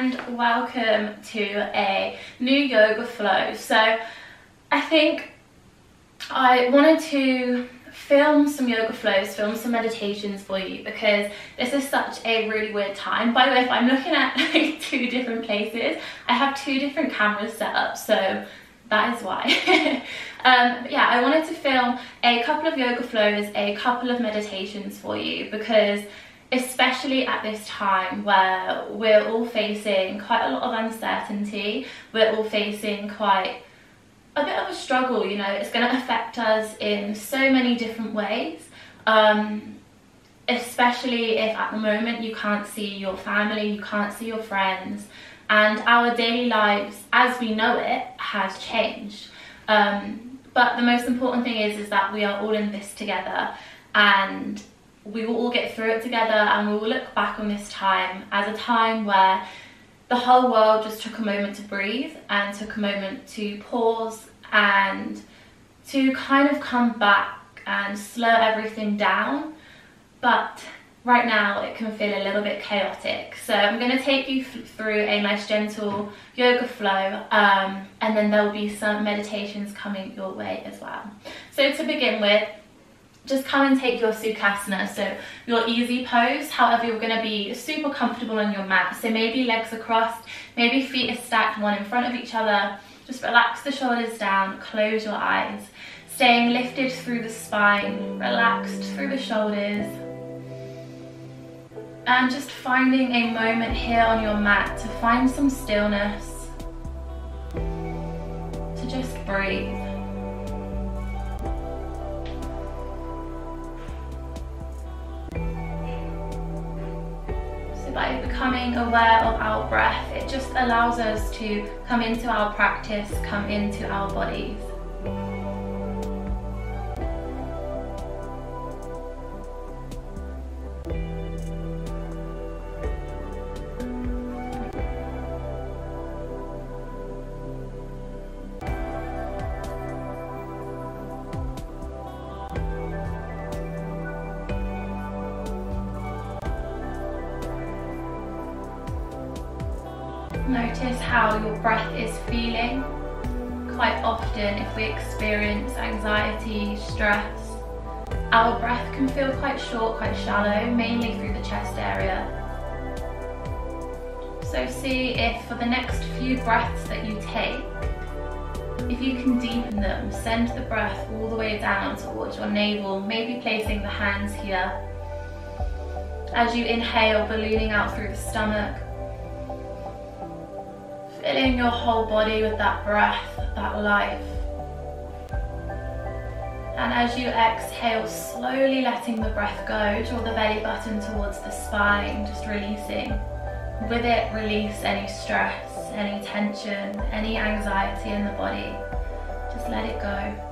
and welcome to a new yoga flow. So I think I wanted to film some yoga flows, film some meditations for you, because this is such a really weird time. By the way, if I'm looking at like 2 different places, I have 2 different cameras set up, so that is why. Yeah, I wanted to film a couple of yoga flows, a couple of meditations for you, because especially at this time where we're all facing quite a lot of uncertainty, we're all facing quite a bit of a struggle, you know, it's going to affect us in so many different ways, especially if at the moment you can't see your family, you can't see your friends, and our daily lives as we know it has changed. But the most important thing is that we are all in this together, and we will all get through it together, and we will look back on this time as a time where the whole world just took a moment to breathe and took a moment to pause and to kind of come back and slow everything down. But right now it can feel a little bit chaotic. So I'm going to take you through a nice gentle yoga flow, and then there will be some meditations coming your way as well. So to begin with, just come and take your Sukhasana, so your easy pose. However, you're going to be super comfortable on your mat. So maybe legs are crossed, maybe feet are stacked one in front of each other. Just relax the shoulders down, close your eyes, staying lifted through the spine, relaxed through the shoulders. And just finding a moment here on your mat to find some stillness, to just breathe. By becoming aware of our breath, it just allows us to come into our practice, come into our bodies. Notice how your breath is feeling. Quite often, if we experience anxiety, stress, our breath can feel quite short, quite shallow, mainly through the chest area. So see if for the next few breaths that you take, if you can deepen them, send the breath all the way down towards your navel, maybe placing the hands here. As you inhale, ballooning out through the stomach, filling your whole body with that breath, that life. And as you exhale, slowly letting the breath go, draw the belly button towards the spine, just releasing. With it, release any stress, any tension, any anxiety in the body. Just let it go.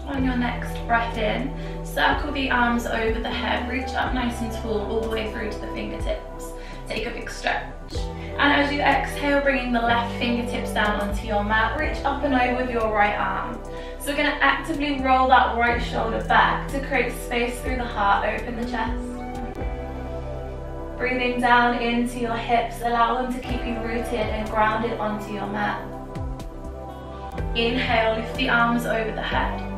On your next breath in, circle the arms over the head, reach up nice and tall all the way through to the fingertips. Take a big stretch. And as you exhale, bringing the left fingertips down onto your mat, reach up and over with your right arm. So we're going to actively roll that right shoulder back to create space through the heart, open the chest. Breathing down into your hips, allow them to keep you rooted and grounded onto your mat. Inhale, lift the arms over the head.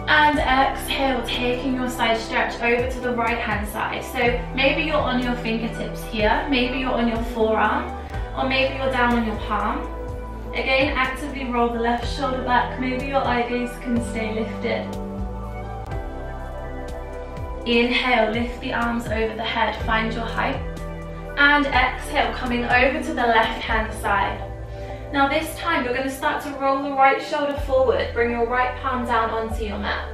And exhale, taking your side stretch over to the right hand side. So maybe you're on your fingertips here, maybe you're on your forearm, or maybe you're down on your palm. Again, actively roll the left shoulder back, maybe your eye gaze can stay lifted. Inhale, lift the arms over the head, find your height. And exhale, coming over to the left hand side. Now this time you're going to start to roll the right shoulder forward, bring your right palm down onto your mat.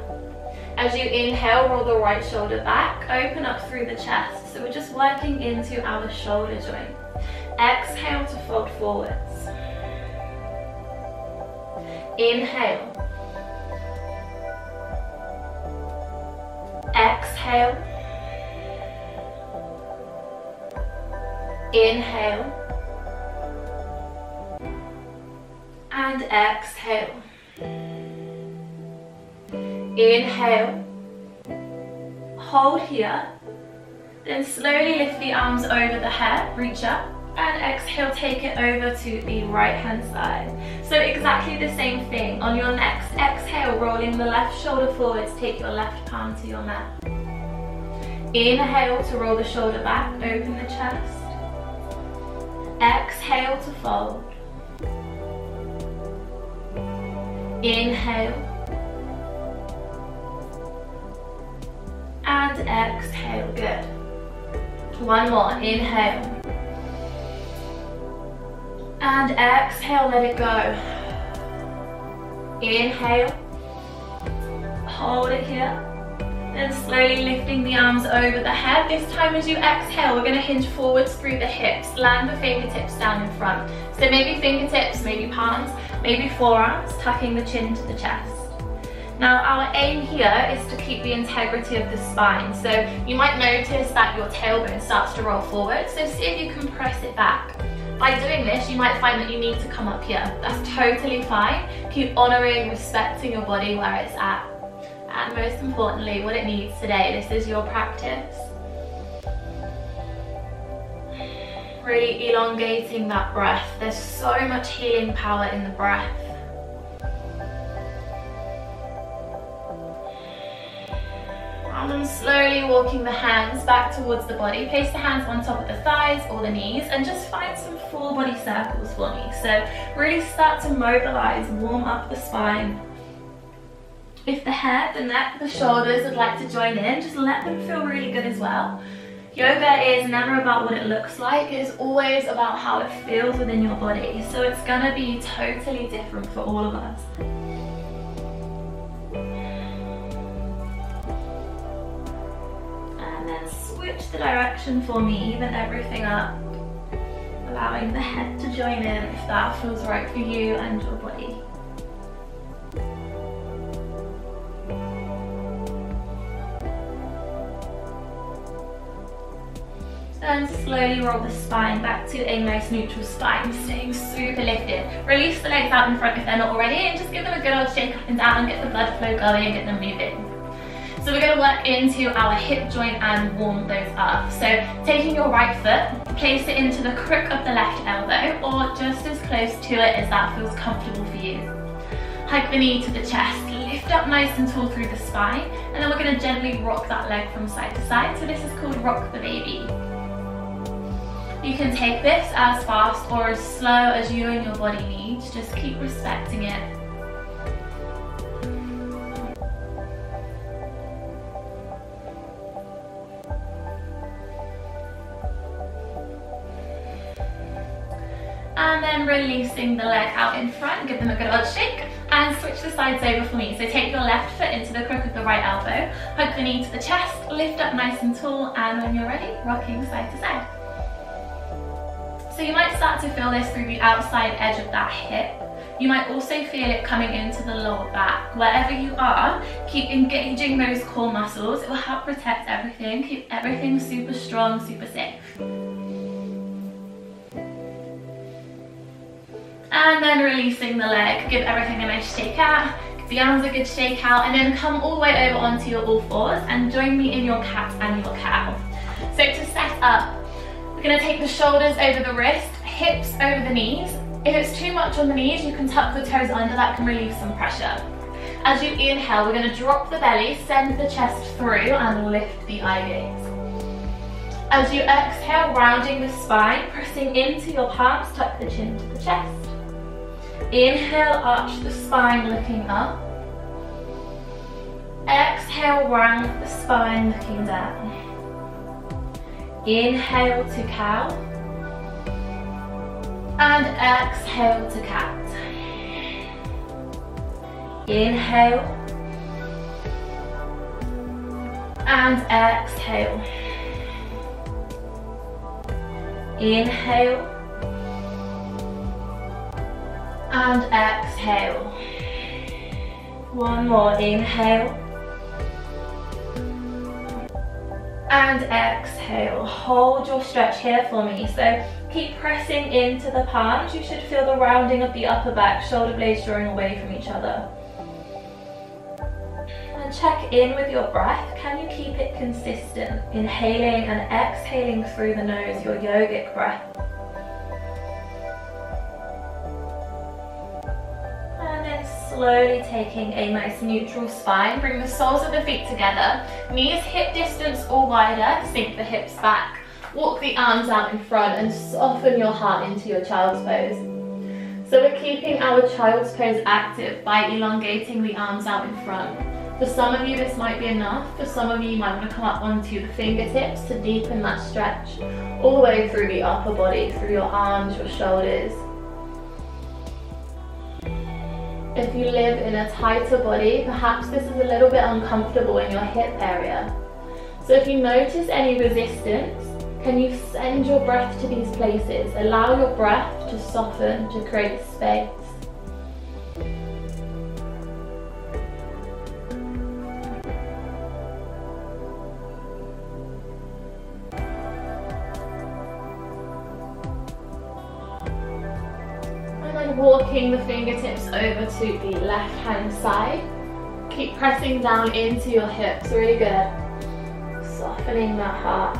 As you inhale, roll the right shoulder back, open up through the chest. So we're just working into our shoulder joint. Exhale to fold forwards. Inhale. Inhale. Inhale. And exhale. Inhale. Hold here. Then slowly lift the arms over the head, reach up, and exhale, take it over to the right hand side. So exactly the same thing. On your next exhale, rolling the left shoulder forwards, take your left palm to your mat. Inhale to roll the shoulder back, open the chest. Exhale to fold. Inhale. And exhale, good. One more, inhale. And exhale, let it go. Inhale. Hold it here. Then slowly lifting the arms over the head. This time as you exhale, we're going to hinge forwards through the hips. Land the fingertips down in front. So maybe fingertips, maybe palms, maybe forearms, tucking the chin to the chest. Now our aim here is to keep the integrity of the spine. So you might notice that your tailbone starts to roll forward. So see if you can press it back. By doing this, you might find that you need to come up here. That's totally fine. Keep honoring, respecting your body where it's at. And most importantly, what it needs today. This is your practice. Really elongating that breath. There's so much healing power in the breath. And then slowly walking the hands back towards the body. Place the hands on top of the thighs or the knees and just find some full body circles for me. So really start to mobilize, warm up the spine. If the head, the neck, the shoulders would like to join in, just let them feel really good as well. Yoga is never about what it looks like, it is always about how it feels within your body. So it's gonna be totally different for all of us. And then switch the direction for me, even everything up. Allowing the head to join in if that feels right for you and your body. And slowly roll the spine back to a nice neutral spine, staying super lifted. Release the legs out in front if they're not already, and just give them a good old shake up and down, get the blood flow going and get them moving. So we're going to work into our hip joint and warm those up. So taking your right foot, place it into the crook of the left elbow, or just as close to it as that feels comfortable for you. Hike the knee to the chest, lift up nice and tall through the spine, and then we're going to gently rock that leg from side to side. So this is called rock the baby. You can take this as fast or as slow as you and your body needs. Just keep respecting it. And then releasing the leg out in front, give them a good old shake and switch the sides over for me. So take your left foot into the crook of the right elbow, hug the knee to the chest, lift up nice and tall, and when you're ready, rocking side to side. So you might start to feel this through the outside edge of that hip. You might also feel it coming into the lower back. Wherever you are, keep engaging those core muscles. It will help protect everything, keep everything super strong, super safe. And then releasing the leg, give everything a nice shake out, give the arms a good shake out, and then come all the way over onto your all fours and join me in your cat and your cow. So to set up, we're going to take the shoulders over the wrist, hips over the knees. If it's too much on the knees, you can tuck the toes under, that can relieve some pressure. As you inhale, we're going to drop the belly, send the chest through and lift the eye gaze. As you exhale, rounding the spine, pressing into your palms, tuck the chin to the chest. Inhale, arch the spine, looking up. Exhale, round the spine, looking down. Inhale to cow. And exhale to cat. Inhale. And exhale. Inhale. And exhale. One more, inhale. And exhale. Hold your stretch here for me. So keep pressing into the palms. You should feel the rounding of the upper back, shoulder blades drawing away from each other. And check in with your breath. Can you keep it consistent? Inhaling and exhaling through the nose, your yogic breath. And then slowly taking a nice neutral spine. Bring the soles of the feet together. Knees hip distance or wider. Sink the hips back. Walk the arms out in front and soften your heart into your child's pose. So we're keeping our child's pose active by elongating the arms out in front. For some of you this might be enough. For some of you might want to come up onto the fingertips to deepen that stretch all the way through the upper body, through your arms, your shoulders. If you live in a tighter body, perhaps this is a little bit uncomfortable in your hip area. So if you notice any resistance, can you send your breath to these places? Allow your breath to soften, to create space. Walking the fingertips over to the left hand side. Keep pressing down into your hips, really good. Softening that heart.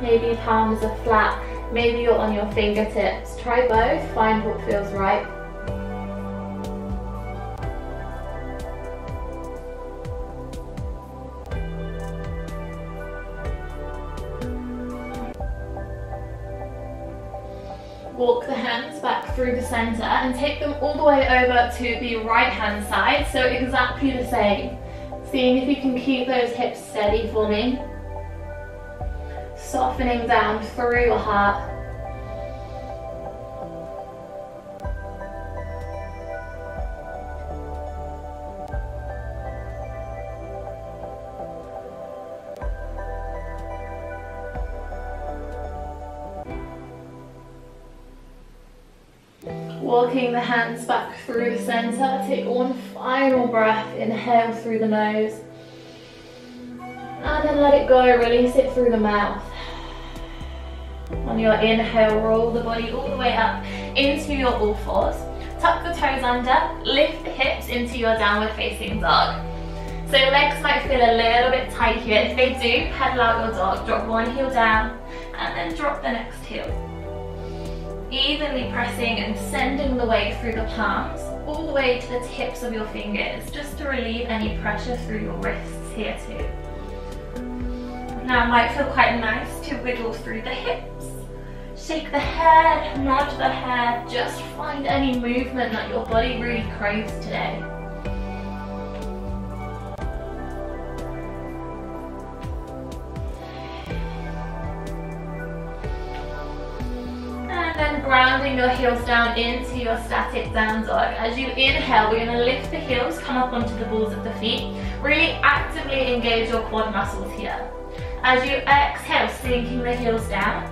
Maybe your palms are flat, maybe you're on your fingertips. Try both, find what feels right. Walk the hands back through the center and take them all the way over to the right hand side, so exactly the same. Seeing if you can keep those hips steady for me. Softening down through your heart. Walking the hands back through the center. Take one final breath. Inhale through the nose. And then let it go. Release it through the mouth. On your inhale, roll the body all the way up into your all fours. Tuck the toes under. Lift the hips into your downward facing dog. So your legs might feel a little bit tight here. If they do, pedal out your dog. Drop one heel down and then drop the next heel. Evenly pressing and sending the weight through the palms, all the way to the tips of your fingers, just to relieve any pressure through your wrists here too. Now it might feel quite nice to wiggle through the hips. Shake the head, nod the head, just find any movement that your body really craves today. Then grounding your heels down into your static down dog. As you inhale, we're going to lift the heels, come up onto the balls of the feet. Really actively engage your quad muscles here. As you exhale, sinking the heels down.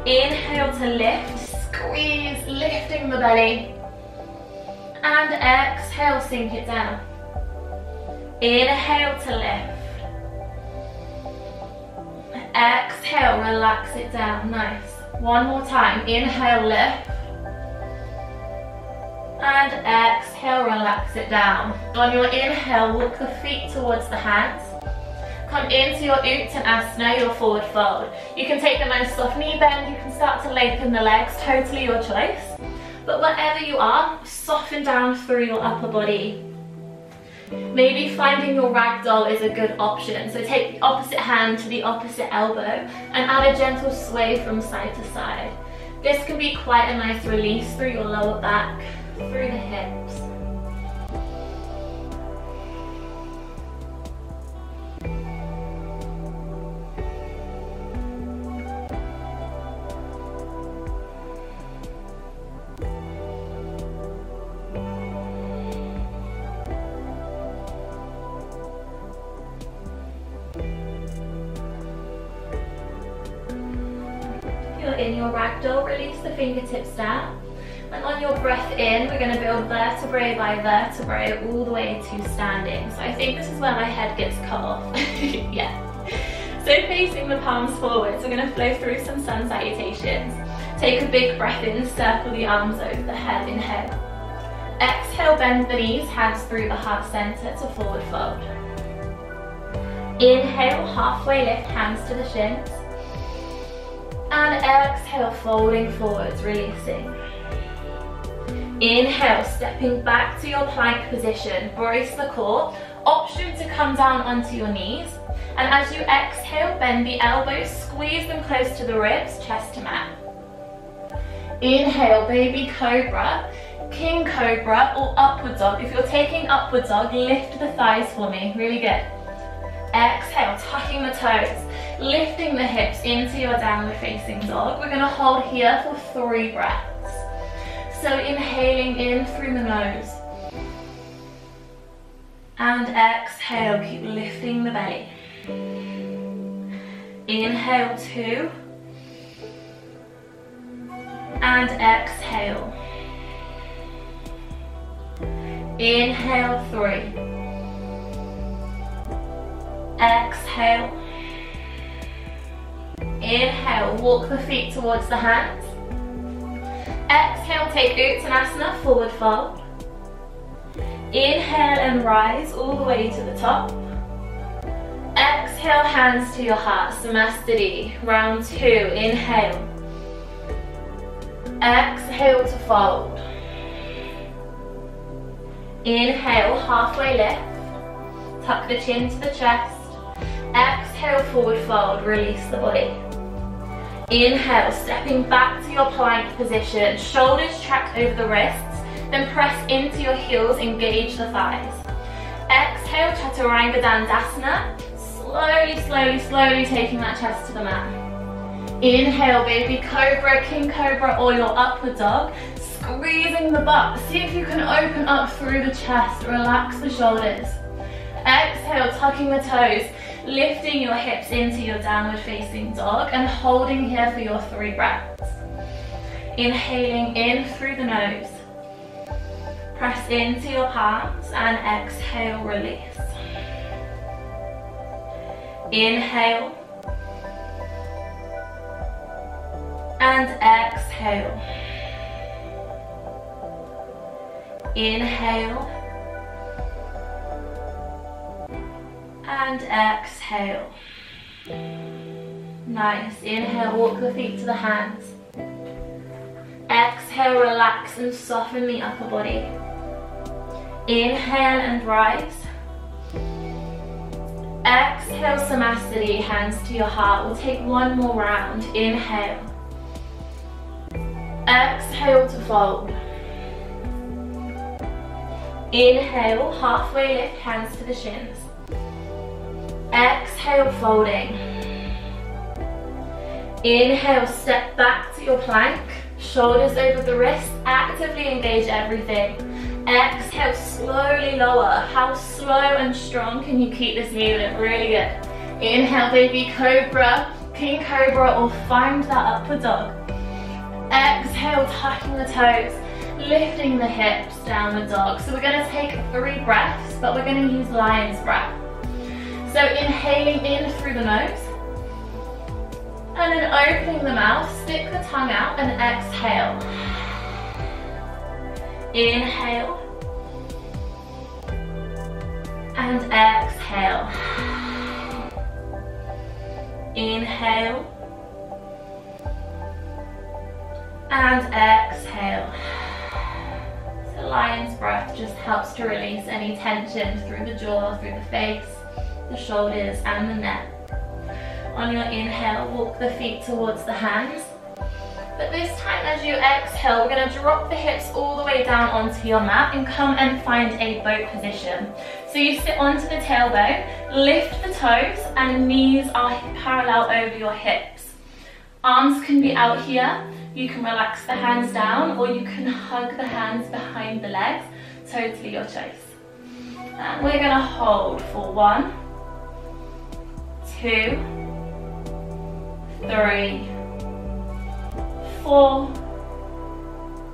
Inhale to lift, squeeze, lifting the belly. And exhale, sink it down. Inhale to lift. Exhale, relax it down, nice. One more time, inhale, lift. And exhale, relax it down. On your inhale, walk the feet towards the hands. Come into your Uttanasana, your forward fold. You can take a nice soft knee bend, you can start to lengthen the legs, totally your choice. But wherever you are, soften down through your upper body. Maybe finding your ragdoll is a good option. So take the opposite hand to the opposite elbow and add a gentle sway from side to side. This can be quite a nice release through your lower back, through the hips. In your ragdoll, release the fingertips down, and on your breath in, we're going to build vertebrae by vertebrae all the way to standing. So I think this is where my head gets cut off. Yeah. So facing the palms forwards, we're going to flow through some sun salutations. Take a big breath in, circle the arms over the head, inhale. Exhale, bend the knees, hands through the heart center to forward fold. Inhale, halfway lift, hands to the shins. And exhale, folding forwards, releasing. Inhale, stepping back to your plank position, brace the core. Option to come down onto your knees. And as you exhale, bend the elbows, squeeze them close to the ribs, chest to mat. Inhale, baby cobra, king cobra or upward dog. If you're taking upward dog, lift the thighs for me, really good. Exhale, tucking the toes, lifting the hips into your downward facing dog. We're going to hold here for 3 breaths. So inhaling in through the nose. And exhale, keep lifting the belly. Inhale 2. And exhale. Inhale 3. Exhale. Inhale, walk the feet towards the hands. Exhale, take Uttanasana, forward fold. Inhale and rise all the way to the top. Exhale, hands to your heart, Samastiti, round 2, inhale. Exhale to fold. Inhale, halfway lift. Tuck the chin to the chest. Exhale, forward fold, release the body. Inhale, stepping back to your plank position, shoulders track over the wrists, then press into your heels, engage the thighs. Exhale, Chaturanga Dandasana, slowly, slowly, slowly taking that chest to the mat. Inhale, baby cobra, king cobra or your upward dog, squeezing the butt. See if you can open up through the chest, relax the shoulders. Exhale, tucking the toes, lifting your hips into your downward facing dog and holding here for your 3 breaths. Inhaling in through the nose. Press into your palms and exhale, release. Inhale. And exhale. Inhale. And exhale. Nice. Inhale, walk the feet to the hands. Exhale, relax and soften the upper body. Inhale and rise. Exhale, Samastiti, hands to your heart. We'll take 1 more round. Inhale. Exhale to fold. Inhale, halfway lift, hands to the shins. Exhale, folding. Inhale, step back to your plank. Shoulders over the wrists, actively engage everything. Exhale, slowly lower. How slow and strong can you keep this movement? Really good. Inhale, baby cobra, king cobra or find that upward dog. Exhale, tucking the toes, lifting the hips, downward dog. So we're going to take 3 breaths, but we're going to use lion's breath. So inhaling in through the nose, and then opening the mouth, stick the tongue out and exhale. Inhale, and exhale. Inhale, and exhale. So lion's breath just helps to release any tension through the jaw, through the face, the shoulders and the neck. On your inhale, walk the feet towards the hands. But this time as you exhale, we're going to drop the hips all the way down onto your mat and come and find a boat position. So you sit onto the tailbone, lift the toes and knees are parallel over your hips. Arms can be out here. You can relax the hands down or you can hug the hands behind the legs. Totally your choice. And we're going to hold for 1, 2, 3, 4,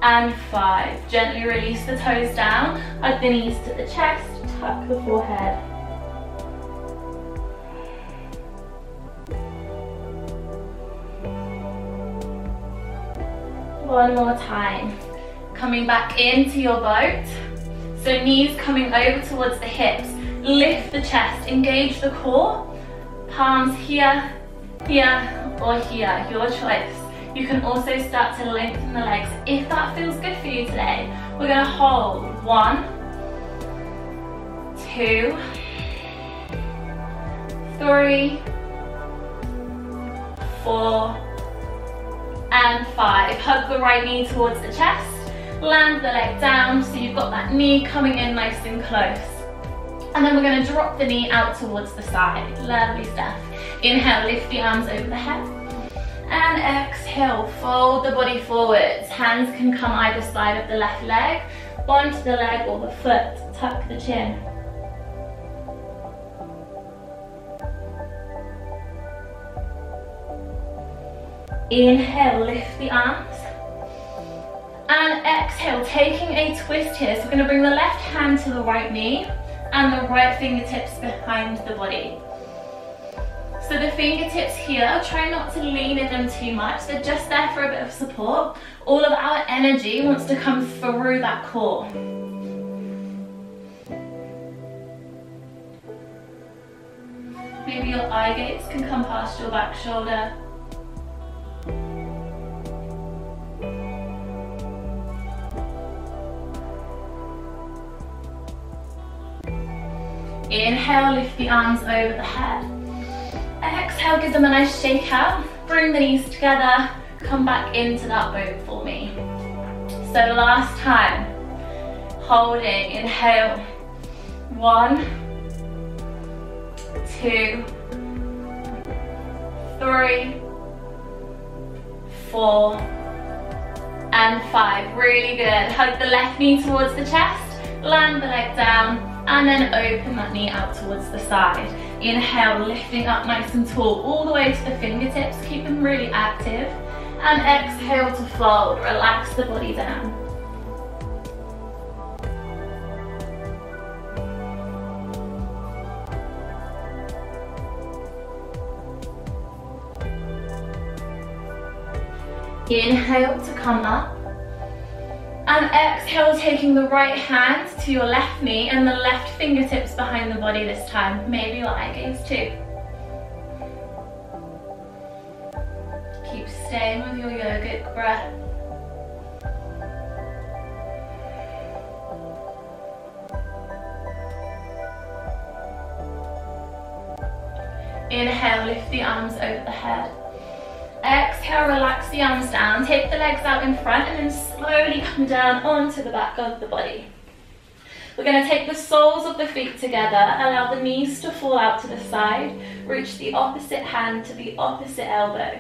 and 5. Gently release the toes down, hug the knees to the chest, tuck the forehead. One more time. Coming back into your boat. So knees coming over towards the hips. Lift the chest, engage the core. Palms here, here, or here, your choice. You can also start to lengthen the legs if that feels good for you today. We're gonna hold 1, 2, 3, 4, and 5. Hug the right knee towards the chest. Land the leg down so you've got that knee coming in nice and close. And then we're going to drop the knee out towards the side. Lovely stuff. Inhale, lift the arms over the head. And exhale, fold the body forwards. Hands can come either side of the left leg, onto the leg or the foot. Tuck the chin. Inhale, lift the arms. And exhale, taking a twist here. So we're going to bring the left hand to the right knee and the right fingertips behind the body. So the fingertips here, try not to lean in them too much. They're just there for a bit of support. All of our energy wants to come through that core. Maybe your eye gates can come past your back shoulder. Inhale, lift the arms over the head. Exhale, give them a nice shake out. Bring the knees together. Come back into that boat for me. So last time. Holding, inhale. 1, 2, 3, 4, and 5. Really good. Hug the left knee towards the chest. Land the leg down. And then open that knee out towards the side. Inhale, lifting up nice and tall, all the way to the fingertips. Keep them really active. And exhale to fold. Relax the body down. Inhale to come up. And exhale, taking the right hand to your left knee and the left fingertips behind the body this time. Maybe your eye gaze too. Keep staying with your yogic breath. Inhale, lift the arms over the head. Exhale, relax the arms down, take the legs out in front and then slowly come down onto the back of the body. We're going to take the soles of the feet together, allow the knees to fall out to the side, reach the opposite hand to the opposite elbow.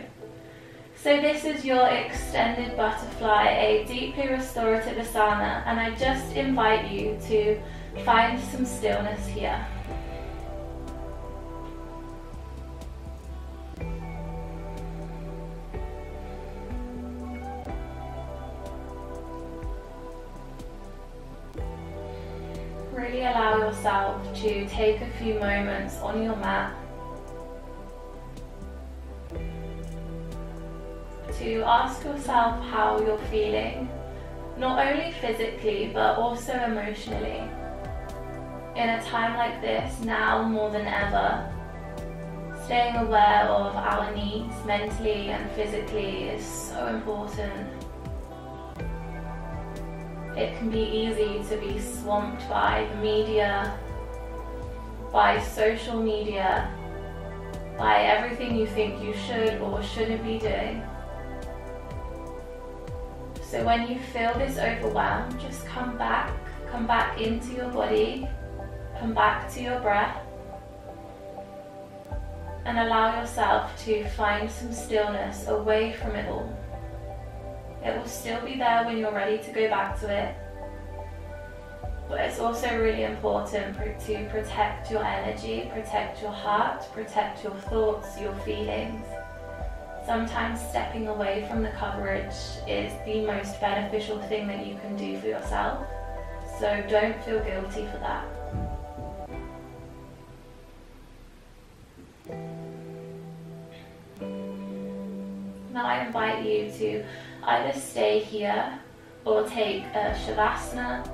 So this is your extended butterfly, a deeply restorative asana, and I just invite you to find some stillness here. Really allow yourself to take a few moments on your mat to ask yourself how you're feeling, not only physically but also emotionally. In a time like this, now more than ever, staying aware of our needs mentally and physically is so important. It can be easy to be swamped by the media, by social media, by everything you think you should or shouldn't be doing. So when you feel this overwhelm, just come back into your body, come back to your breath, and allow yourself to find some stillness away from it all. It will still be there when you're ready to go back to it. But it's also really important to protect your energy, protect your heart, protect your thoughts, your feelings. Sometimes stepping away from the coverage is the most beneficial thing that you can do for yourself. So don't feel guilty for that. then I invite you to either stay here or take a Shavasana,